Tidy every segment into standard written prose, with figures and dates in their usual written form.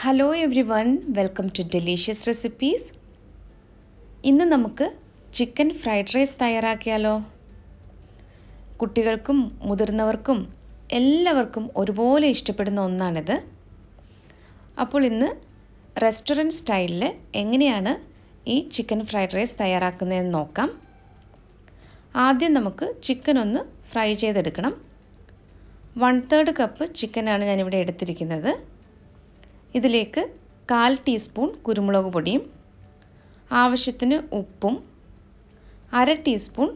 Hello everyone, welcome to delicious recipes. ഇന്ന് നമുക്ക് chicken fried rice തയ്യാറാക്കിയാലോ? കുട്ടികൾക്കും മുതിർന്നവർക്കും എല്ലാവർക്കും ഒരുപോലെ ഇഷ്ടപ്പെടുന്ന ഒന്നാണിത്. അപ്പോൾ ഇന്ന് റെസ്റ്റോറൻറ്റ് സ്റ്റൈലിൽ എങ്ങനെയാണ് ഈ ചിക്കൻ ഫ്രൈഡ് റൈസ് തയ്യാറാക്കുന്നതെന്ന് നോക്കാം. ആദ്യം നമുക്ക് ചിക്കൻ ഒന്ന് ഫ്രൈ ചെയ്തെടുക്കണം. 1/3 കപ്പ് ചിക്കനാണ് ഞാനിവിടെ എടുത്തിരിക്കുന്നത്. ഇതിലേക്ക് 1/4 ടീസ്പൂൺ കുരുമുളക് പൊടിയും ആവശ്യത്തിന് ഉപ്പും 1/2 ടീസ്പൂൺ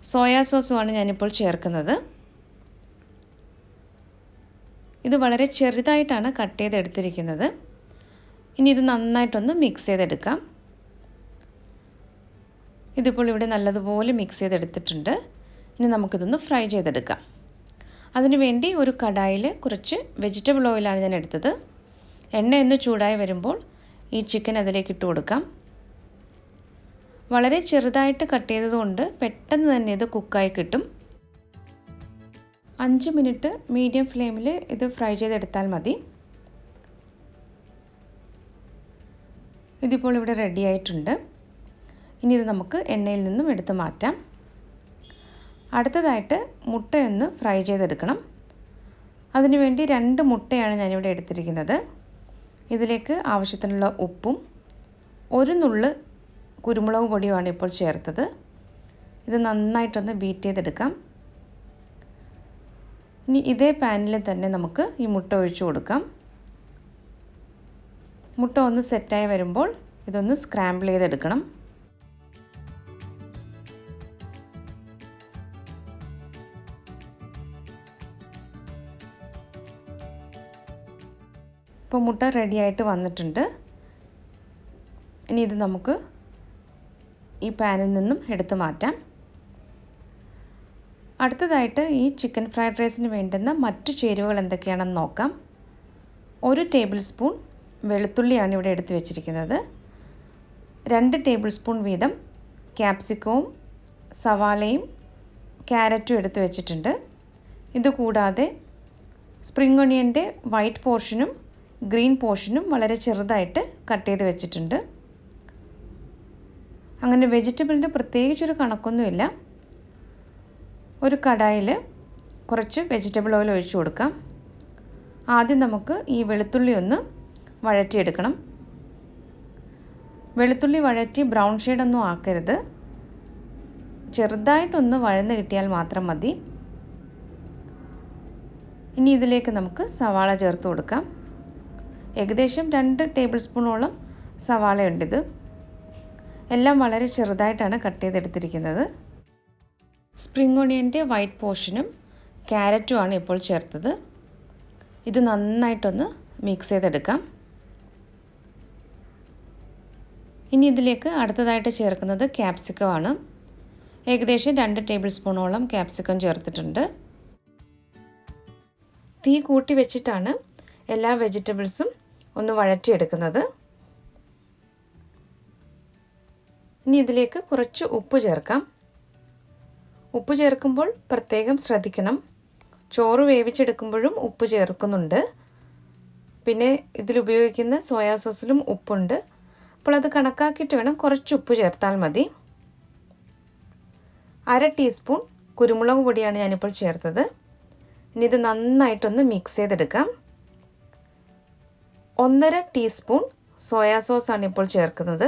സോയാ സോസുമാണ് ഞാനിപ്പോൾ ചേർക്കുന്നത്. ഇത് വളരെ ചെറുതായിട്ടാണ് കട്ട് ചെയ്തെടുത്തിരിക്കുന്നത്. ഇനി ഇത് നന്നായിട്ടൊന്ന് മിക്സ് ചെയ്തെടുക്കാം. ഇതിപ്പോൾ ഇവിടെ നല്ലതുപോലെ മിക്സ് ചെയ്തെടുത്തിട്ടുണ്ട്. ഇനി നമുക്കിതൊന്ന് ഫ്രൈ ചെയ്തെടുക്കാം. അതിനുവേണ്ടി ഒരു കടായിൽ കുറച്ച് വെജിറ്റബിൾ ഓയിലാണ് ഞാൻ എടുത്തത്. എണ്ണ ഒന്ന് ചൂടായി വരുമ്പോൾ ഈ ചിക്കൻ അതിലേക്ക് ഇട്ട് കൊടുക്കാം. വളരെ ചെറുതായിട്ട് കട്ട് ചെയ്തതുകൊണ്ട് പെട്ടെന്ന് തന്നെ ഇത് കുക്കായി കിട്ടും. 5 മിനിറ്റ് മീഡിയം ഫ്ലെയിമിൽ ഇത് ഫ്രൈ ചെയ്തെടുത്താൽ മതി. ഇതിപ്പോൾ ഇവിടെ റെഡി ആയിട്ടുണ്ട്. ഇനി ഇത് നമുക്ക് എണ്ണയിൽ നിന്നും എടുത്ത് മാറ്റാം. അടുത്തതായിട്ട് മുട്ടയൊന്ന് ഫ്രൈ ചെയ്തെടുക്കണം. അതിനുവേണ്ടി 2 മുട്ടയാണ് ഞാനിവിടെ എടുത്തിരിക്കുന്നത്. ഇതിലേക്ക് ആവശ്യത്തിനുള്ള ഉപ്പും 1 നുള്ള് കുരുമുളക് പൊടിയുമാണ് ഇപ്പോൾ ചേർത്തത്. ഇത് നന്നായിട്ടൊന്ന് ബീറ്റ് ചെയ്തെടുക്കാം. ഇനി ഇതേ പാനിൽ തന്നെ നമുക്ക് ഈ മുട്ട ഒഴിച്ചു കൊടുക്കാം. മുട്ട ഒന്ന് സെറ്റായി വരുമ്പോൾ ഇതൊന്ന് സ്ക്രാമ്പിൾ ചെയ്തെടുക്കണം. ഇപ്പോൾ മുട്ട റെഡിയായിട്ട് വന്നിട്ടുണ്ട്. ഇനി ഇത് നമുക്ക് ഈ പാനിൽ നിന്നും എടുത്ത് മാറ്റാം. അടുത്തതായിട്ട് ഈ ചിക്കൻ ഫ്രൈഡ് റൈസിന് വേണ്ടുന്ന മറ്റു ചേരുവകൾ എന്തൊക്കെയാണെന്ന് നോക്കാം. 1 ടേബിൾ സ്പൂൺ വെളുത്തുള്ളിയാണ് ഇവിടെ എടുത്ത് വെച്ചിരിക്കുന്നത്. 2 ടേബിൾ സ്പൂൺ വീതം ക്യാപ്സിക്കവും സവാളയും ക്യാരറ്റും എടുത്ത് വെച്ചിട്ടുണ്ട്. ഇതുകൂടാതെ സ്പ്രിംഗ് ഒണിയൻ്റെ വൈറ്റ് പോർഷനും ഗ്രീൻ പോർഷനും വളരെ ചെറുതായിട്ട് കട്ട് ചെയ്ത് വെച്ചിട്ടുണ്ട്. അങ്ങനെ വെജിറ്റബിളിൻ്റെ പ്രത്യേകിച്ചൊരു കണക്കൊന്നുമില്ല. ഒരു കടായിൽ കുറച്ച് വെജിറ്റബിൾ ഓയിൽ ഒഴിച്ചു കൊടുക്കാം. ആദ്യം നമുക്ക് ഈ വെളുത്തുള്ളി ഒന്ന് വഴറ്റിയെടുക്കണം. വെളുത്തുള്ളി വഴറ്റി ബ്രൗൺ ഷെയ്ഡൊന്നും ആക്കരുത്. ചെറുതായിട്ടൊന്ന് വഴന്ന് കിട്ടിയാൽ മാത്രം മതി. ഇനി ഇതിലേക്ക് നമുക്ക് സവാള ചേർത്ത് കൊടുക്കാം. ഏകദേശം 2 ടേബിൾ സ്പൂണോളം സവാളയുണ്ടിത്. എല്ലാം വളരെ ചെറുതായിട്ടാണ് കട്ട് ചെയ്തെടുത്തിരിക്കുന്നത്. സ്പ്രിംഗ് ഒണിയൻ്റെ വൈറ്റ് പോർഷനും ക്യാരറ്റുമാണ് ഇപ്പോൾ ചേർത്തത്. ഇത് നന്നായിട്ടൊന്ന് മിക്സ് ചെയ്തെടുക്കാം. ഇനി ഇതിലേക്ക് അടുത്തതായിട്ട് ചേർക്കുന്നത് ക്യാപ്സിക്കമാണ്. ഏകദേശം 2 ടേബിൾ സ്പൂണോളം ക്യാപ്സിക്കം ചേർത്തിട്ടുണ്ട്. തീ കൂട്ടി വെച്ചിട്ടാണ് എല്ലാ വെജിറ്റബിൾസും ഒന്ന് വഴറ്റിയെടുക്കുന്നത്. ഇനി ഇതിലേക്ക് കുറച്ച് ഉപ്പ് ചേർക്കാം. ഉപ്പ് ചേർക്കുമ്പോൾ പ്രത്യേകം ശ്രദ്ധിക്കണം. ചോറ് വേവിച്ചെടുക്കുമ്പോഴും ഉപ്പ് ചേർക്കുന്നുണ്ട്. പിന്നെ ഇതിലുപയോഗിക്കുന്ന സോയാ സോസിലും ഉപ്പുണ്ട്. അപ്പോൾ അത് കണക്കാക്കിയിട്ട് വേണം, കുറച്ച് ഉപ്പ് ചേർത്താൽ മതി. 1/2 ടീസ്പൂൺ കുരുമുളക് പൊടിയാണ് ഞാനിപ്പോൾ ചേർത്തത്. ഇനി ഇത് നന്നായിട്ടൊന്ന് മിക്സ് ചെയ്തെടുക്കാം. 1/2 ടീസ്പൂൺ സോയാ സോസാണ് ഇപ്പോൾ ചേർക്കുന്നത്.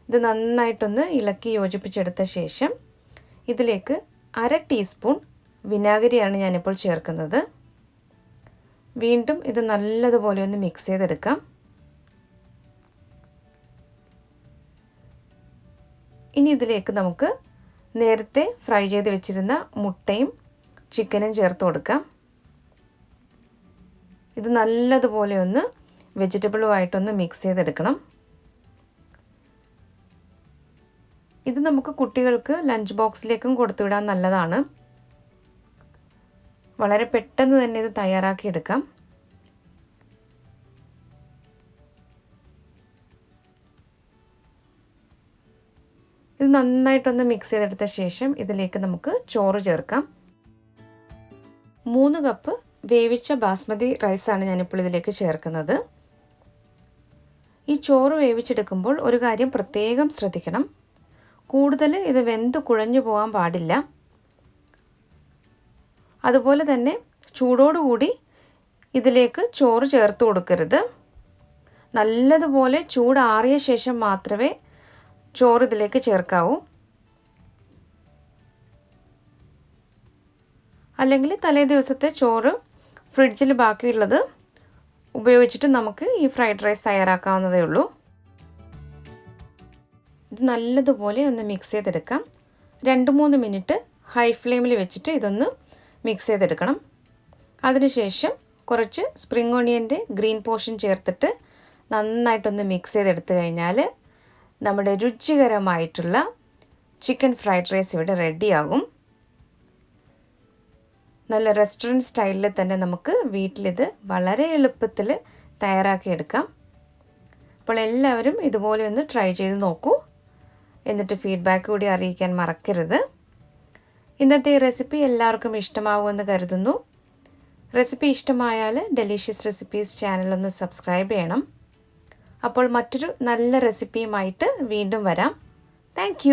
ഇത് നന്നായിട്ടൊന്ന് ഇളക്കി യോജിപ്പിച്ചെടുത്ത ശേഷം ഇതിലേക്ക് 1/2 ടീസ്പൂൺ വിനാഗിരിയാണ് ഞാനിപ്പോൾ ചേർക്കുന്നത്. വീണ്ടും ഇത് നല്ലതുപോലെ ഒന്ന് മിക്സ് ചെയ്തെടുക്കാം. ഇനി ഇതിലേക്ക് നമുക്ക് നേരത്തെ ഫ്രൈ ചെയ്ത് വെച്ചിരുന്ന മുട്ടയും ചിക്കനും ചേർത്ത് കൊടുക്കാം. ഇത് നല്ലതുപോലെ ഒന്ന് വെജിറ്റബിളുമായിട്ടൊന്ന് മിക്സ് ചെയ്തെടുക്കണം. ഇത് നമുക്ക് കുട്ടികൾക്ക് ലഞ്ച് ബോക്സിലേക്കും കൊടുത്തുവിടാൻ നല്ലതാണ്. വളരെ പെട്ടെന്ന് തന്നെ ഇത് തയ്യാറാക്കിയെടുക്കാം. ഇത് നന്നായിട്ടൊന്ന് മിക്സ് ചെയ്തെടുത്ത ശേഷം ഇതിലേക്ക് നമുക്ക് ചോറ് ചേർക്കാം. 3 കപ്പ് വേവിച്ച ബാസ്മതി റൈസാണ് ഞാനിപ്പോൾ ഇതിലേക്ക് ചേർക്കുന്നത്. ഈ ചോറ് വേവിച്ചെടുക്കുമ്പോൾ ഒരു കാര്യം പ്രത്യേകം ശ്രദ്ധിക്കണം. കൂടുതൽ ഇത് വെന്ത് കുഴഞ്ഞു പോകാൻ പാടില്ല. അതുപോലെ തന്നെ ചൂടോടുകൂടി ഇതിലേക്ക് ചോറ് ചേർത്ത് കൊടുക്കരുത്. നല്ലതുപോലെ ചൂടാറിയ ശേഷം മാത്രമേ ചോറ് ഇതിലേക്ക് ചേർക്കാവൂ. അല്ലെങ്കിൽ തലേ ദിവസത്തെ ചോറ് ഫ്രിഡ്ജിൽ ബാക്കിയുള്ളത് ഉപയോഗിച്ചിട്ട് നമുക്ക് ഈ ഫ്രൈഡ് റൈസ് തയ്യാറാക്കാവുന്നതേ ഉള്ളൂ. ഇത് നല്ലതുപോലെ ഒന്ന് മിക്സ് ചെയ്തെടുക്കാം. 2-3 മിനിറ്റ് ഹൈ ഫ്ലെയിമിൽ വെച്ചിട്ട് ഇതൊന്ന് മിക്സ് ചെയ്തെടുക്കണം. അതിനുശേഷം കുറച്ച് സ്പ്രിംഗ് ഓണിയൻ്റെ ഗ്രീൻ പോർഷൻ ചേർത്തിട്ട് നന്നായിട്ടൊന്ന് മിക്സ് ചെയ്തെടുത്തു കഴിഞ്ഞാൽ നമ്മുടെ രുചികരമായിട്ടുള്ള ചിക്കൻ ഫ്രൈഡ് റൈസ് ഇവിടെ റെഡിയാകും. നല്ല റെസ്റ്റോറൻറ്റ് സ്റ്റൈലിൽ തന്നെ നമുക്ക് വീട്ടിലിത് വളരെ എളുപ്പത്തിൽ തയ്യാറാക്കിയെടുക്കാം. അപ്പോൾ എല്ലാവരും ഇതുപോലെ ഒന്ന് ട്രൈ ചെയ്ത് നോക്കൂ. എന്നിട്ട് ഫീഡ്ബാക്ക് കൂടി അറിയിക്കാൻ മറക്കരുത്. ഇന്നത്തെ ഈ റെസിപ്പി എല്ലാവർക്കും ഇഷ്ടമാവുമെന്ന് കരുതുന്നു. റെസിപ്പി ഇഷ്ടമായാൽ ഡെലീഷ്യസ് റെസിപ്പീസ് ചാനലൊന്ന് സബ്സ്ക്രൈബ് ചെയ്യണം. അപ്പോൾ മറ്റൊരു നല്ല റെസിപ്പിയുമായിട്ട് വീണ്ടും വരാം. താങ്ക്